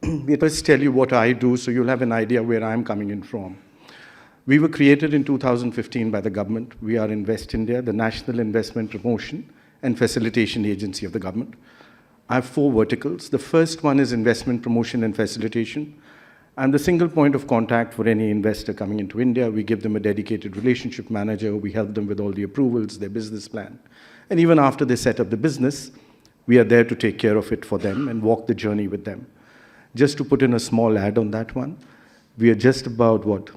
Let us tell you what I do so you'll have an idea where I'm coming in from. We were created in 2015 by the government. We are Invest India, the National Investment Promotion and Facilitation Agency of the government. I have 4 verticals. The first one is investment promotion and facilitation. I'm the single point of contact for any investor coming into India. We give them a dedicated relationship manager. We help them with all the approvals, their business plan. And even after they set up the business, we are there to take care of it for them and walk the journey with them. Just to put in a small ad on that one, we are just about,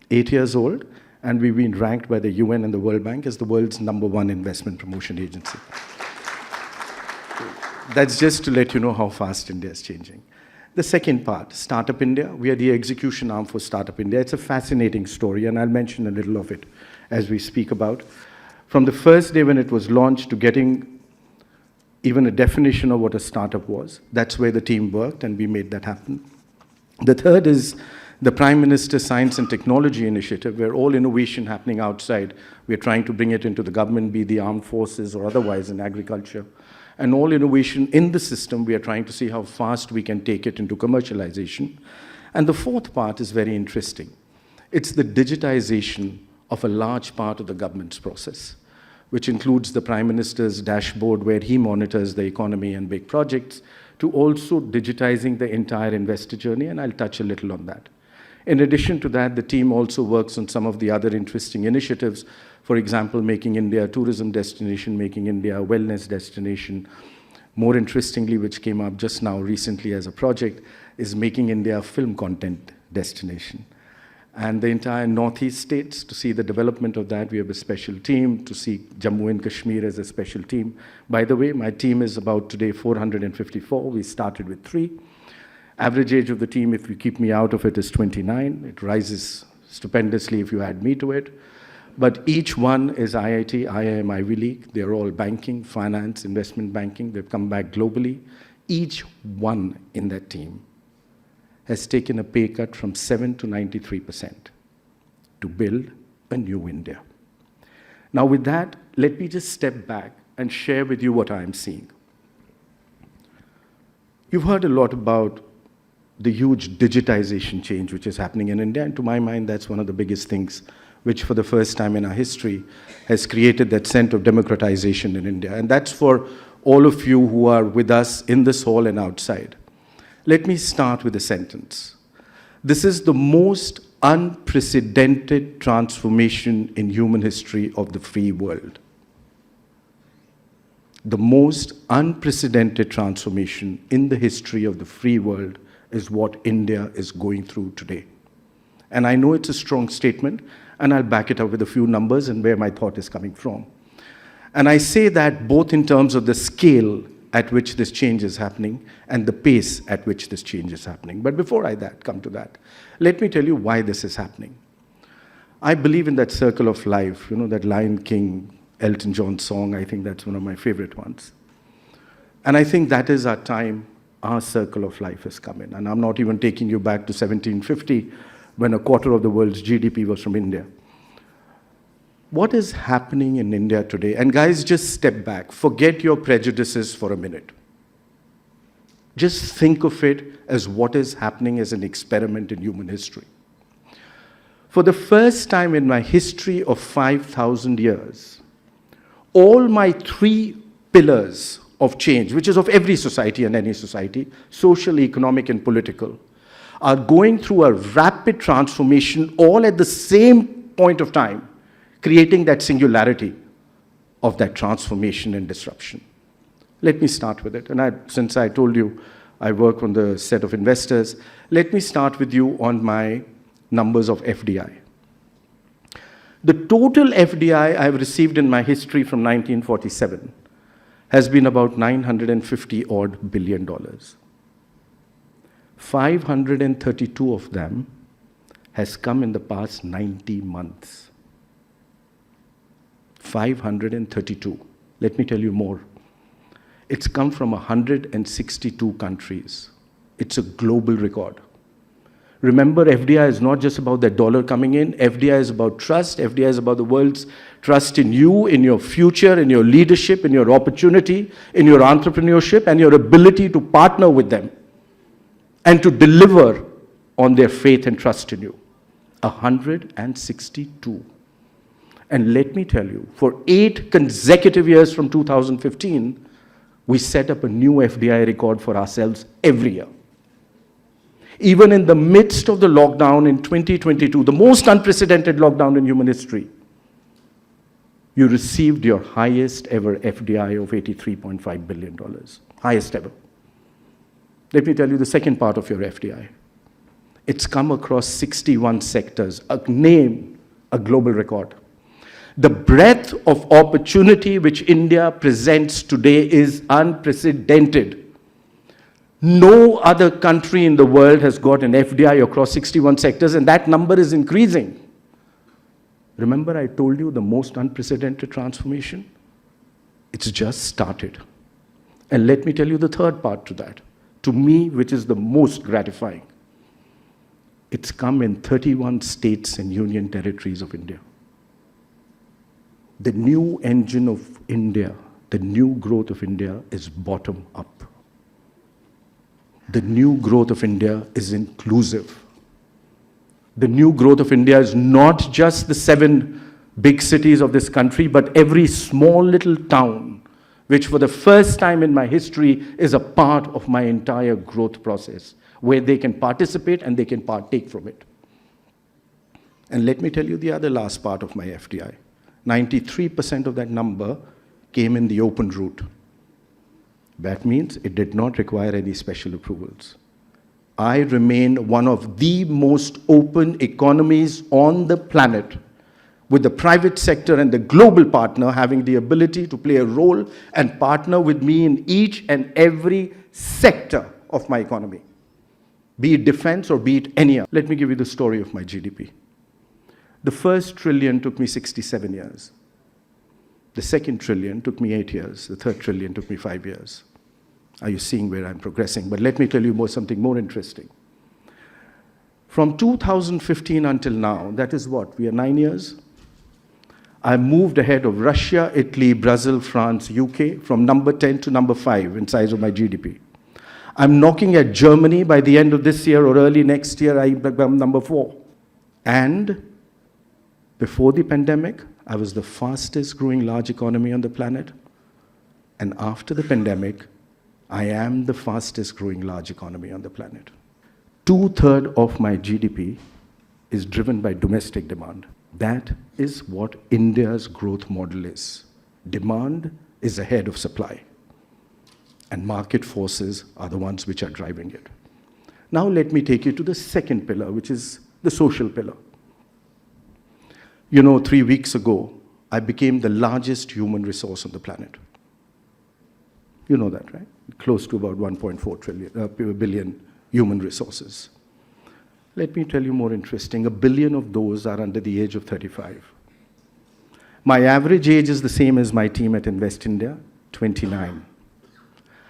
8 years old, and we've been ranked by the UN and the World Bank as the world's #1 investment promotion agency. That's just to let you know how fast India is changing. The second part, Startup India. We are the execution arm for Startup India. It's a fascinating story, and I'll mention a little of it as we speak about. From the first day when it was launched to getting even a definition of what a startup was, that's where the team worked, and we made that happen. The third is the Prime Minister's Science and Technology Initiative, where all innovation happening outside, we're trying to bring it into the government, be the armed forces or otherwise in agriculture. And all innovation in the system, we are trying to see how fast we can take it into commercialization. And the fourth part is very interesting. It's the digitization of a large part of the government's process, which includes the Prime Minister's dashboard where he monitors the economy and big projects, to also digitizing the entire investor journey, and I'll touch a little on that. In addition to that, the team also works on some of the other interesting initiatives. For example, making India a tourism destination, making India a wellness destination. More interestingly, which came up just now recently as a project, is making India a film content destination. And the entire Northeast states, to see the development of that, we have a special team. To see Jammu and Kashmir as a special team. By the way, my team is about today 454. We started with 3. Average age of the team, if you keep me out of it, is 29. It rises stupendously if you add me to it. But each one is IIT, IIM, Ivy League. They're all banking, finance, investment banking. They've come back globally. Each one in that team has taken a pay cut from 7 to 93% to build a new India. Now with that, let me just step back and share with you what I'm seeing. You've heard a lot about the huge digitization change which is happening in India, and to my mind, that's one of the biggest things which for the first time in our history has created that sense of democratization in India. And that's for all of you who are with us in this hall and outside. Let me start with a sentence. This is the most unprecedented transformation in human history of the free world. The most unprecedented transformation in the history of the free world is what India is going through today. And I know it's a strong statement, and I'll back it up with a few numbers and where my thought is coming from. And I say that both in terms of the scale at which this change is happening and the pace at which this change is happening. But before I come to that, let me tell you why this is happening. I believe in that circle of life, that Lion King, Elton John song. I think that's one of my favorite ones. And I think that is our time. Our circle of life has come in. And I'm not even taking you back to 1750, when a quarter of the world's GDP was from India. What is happening in India today? And guys, just step back. Forget your prejudices for a minute. Just think of it as what is happening as an experiment in human history. For the first time in my history of 5,000 years, all my 3 pillars of change, which is of every society and any society, social, economic, and political, are going through a rapid transformation all at the same point of time, creating that singularity of that transformation and disruption. Let me start with it. And since I told you I work on the set of investors, let me start with you on my numbers of FDI. The total FDI I've received in my history from 1947 has been about $950 odd billion. 532 of them has come in the past 90 months. 532. Let me tell you more. It's come from 162 countries. It's a global record. Remember, FDI is not just about that dollar coming in. FDI is about trust. FDI is about the world's trust in you, in your future, in your leadership, in your opportunity, in your entrepreneurship, and your ability to partner with them and to deliver on their faith and trust in you. 162. And let me tell you, for 8 consecutive years from 2015, we set up a new FDI record for ourselves every year. Even in the midst of the lockdown in 2022, the most unprecedented lockdown in human history, you received your highest ever FDI of $83.5 billion. Highest ever. Let me tell you the second part of your FDI. It's come across 61 sectors, a global record. The breadth of opportunity which India presents today is unprecedented. No other country in the world has got an FDI across 61 sectors, and that number is increasing. Remember I told you the most unprecedented transformation? It's just started. And let me tell you the third part to that, to me, which is the most gratifying. It's come in 31 states and union territories of India. The new engine of India, the new growth of India is bottom up. The new growth of India is inclusive. The new growth of India is not just the 7 big cities of this country, but every small little town, which for the first time in my history is a part of my entire growth process, where they can participate and they can partake from it. And let me tell you the other last part of my FDI. 93% of that number came in the open route. That means it did not require any special approvals. I remain one of the most open economies on the planet, with the private sector and the global partner having the ability to play a role and partner with me in each and every sector of my economy, be it defense or be it any other. Let me give you the story of my GDP. The first trillion took me 67 years. The second trillion took me 8 years. The third trillion took me 5 years. Are you seeing where I'm progressing? But let me tell you something more interesting. From 2015 until now, that is what, we are 9 years? I moved ahead of Russia, Italy, Brazil, France, UK, from number 10 to number 5 in size of my GDP. I'm knocking at Germany. By the end of this year or early next year, I become number 4. And before the pandemic, I was the fastest growing large economy on the planet. And after the pandemic, I am the fastest growing large economy on the planet. 2/3 of my GDP is driven by domestic demand. That is what India's growth model is. Demand is ahead of supply. And market forces are the ones which are driving it. Now let me take you to the second pillar, which is the social pillar. You know, 3 weeks ago, I became the largest human resource on the planet. You know that, right? Close to about 1.4 billion human resources. Let me tell you more interesting. 1 billion of those are under the age of 35. My average age is the same as my team at Invest India, 29.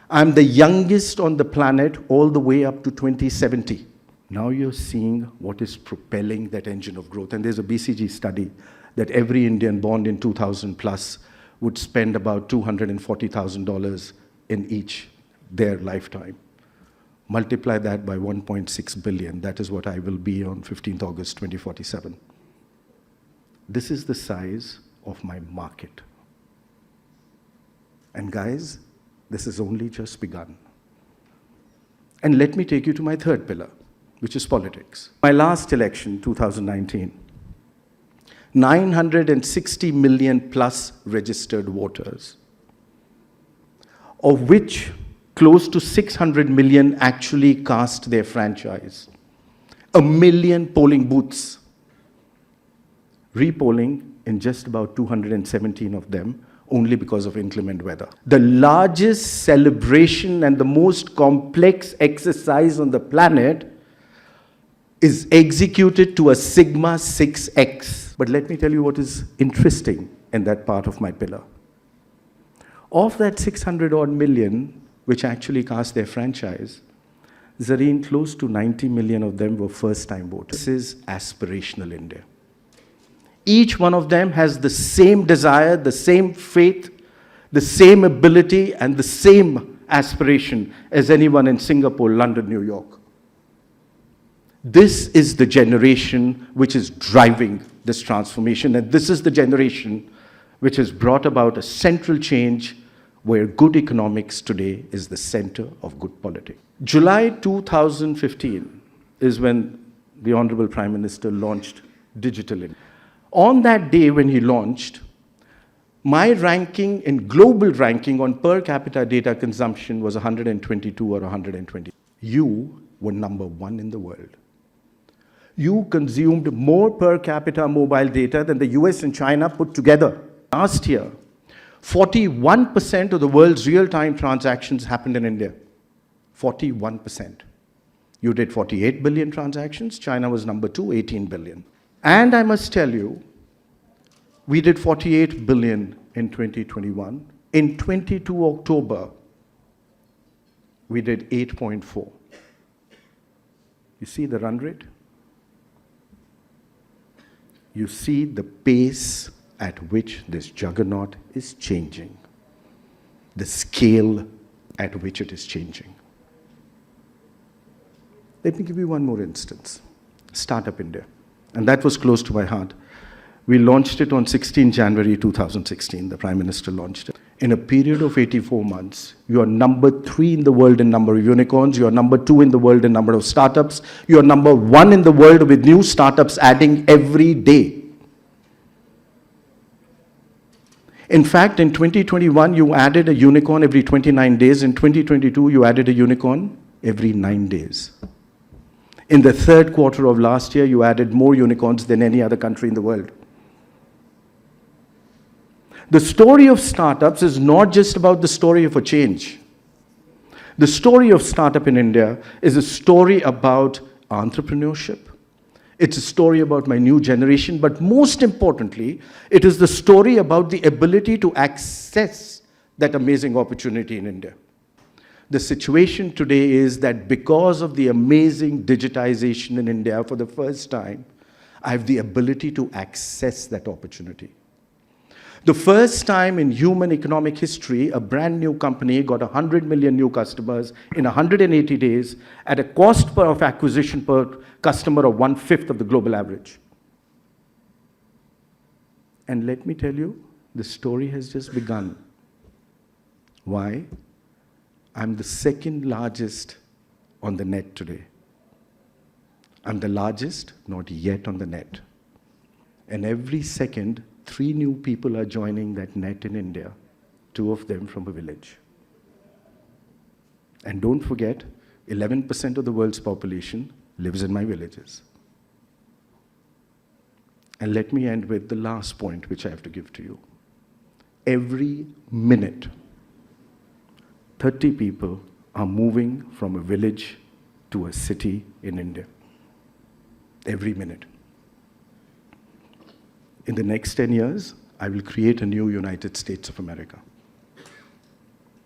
I'm the youngest on the planet all the way up to 2070. Now you're seeing what is propelling that engine of growth. And there's a BCG study that every Indian born in 2000 plus would spend about $240,000 in each their lifetime. Multiply that by 1.6 billion. That is what I will be on 15th August 2047. This is the size of my market. And guys, this has only just begun. And let me take you to my third pillar, which is politics. My last election, 2019, 960 million plus registered voters, of which close to 600 million actually cast their franchise. 1 million polling booths. Repolling in just about 217 of them, only because of inclement weather. The largest celebration and the most complex exercise on the planet is executed to a sigma 6x. But let me tell you what is interesting in that part of my pillar. Of that 600 odd million, which actually cast their franchise, Zareen, close to 90 million of them were first-time voters. This is aspirational India. Each one of them has the same desire, the same faith, the same ability, and the same aspiration as anyone in Singapore, London, New York. This is the generation which is driving this transformation, and this is the generation which has brought about a central change where good economics today is the center of good politics. July 2015 is when the Honorable Prime Minister launched Digital India. On that day when he launched, my ranking in global ranking on per capita data consumption was 122 or 120. You were number 1 in the world. You consumed more per capita mobile data than the US and China put together. Last year, 41% of the world's real-time transactions happened in India. 41%. You did 48 billion transactions. China was number 2, 18 billion. And I must tell you, we did 48 billion in 2021. In 22 October, we did 8.4. You see the run rate? You see the pace at which this juggernaut is changing, the scale at which it is changing. Let me give you one more instance. Startup India. And that was close to my heart. We launched it on 16 January 2016. The Prime Minister launched it. In a period of 84 months, you are number 3 in the world in number of unicorns. You are number 2 in the world in number of startups. You are number 1 in the world with new startups adding every day. In fact, in 2021, you added a unicorn every 29 days. In 2022, you added a unicorn every 9 days. In the third quarter of last year, you added more unicorns than any other country in the world. The story of startups is not just about the story of a change. The story of startup in India is a story about entrepreneurship. It's a story about my new generation, but most importantly, it is the story about the ability to access that amazing opportunity in India. The situation today is that because of the amazing digitization in India for the first time, I have the ability to access that opportunity. The first time in human economic history, a brand new company got 100 million new customers in 180 days at a cost of acquisition per customer of 1/5 of the global average. And let me tell you, the story has just begun. Why? I'm the second largest on the net today. I'm the largest, not yet on the net. And every second, 3 new people are joining that net in India, 2 of them from a village. And don't forget, 11% of the world's population lives in my villages. And let me end with the last point which I have to give to you. Every minute, 30 people are moving from a village to a city in India. Every minute. In the next 10 years, I will create a new United States of America.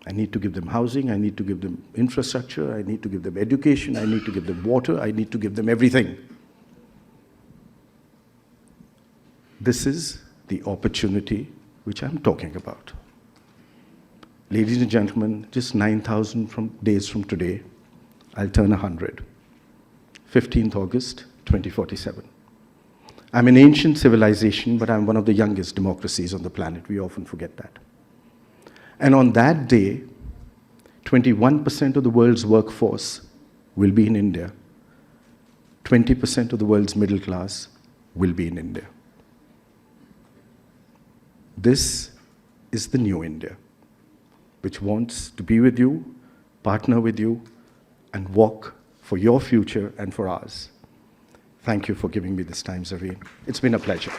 I need to give them housing, I need to give them infrastructure, I need to give them education, I need to give them water, I need to give them everything. This is the opportunity which I'm talking about. Ladies and gentlemen, just 9,000 days from today, I'll turn 100. 15th August, 2047. I'm an ancient civilization, but I'm one of the youngest democracies on the planet. We often forget that. And on that day, 21% of the world's workforce will be in India. 20% of the world's middle class will be in India. This is the new India, which wants to be with you, partner with you, and walk for your future and for ours. Thank you for giving me this time, Zareen. It's been a pleasure.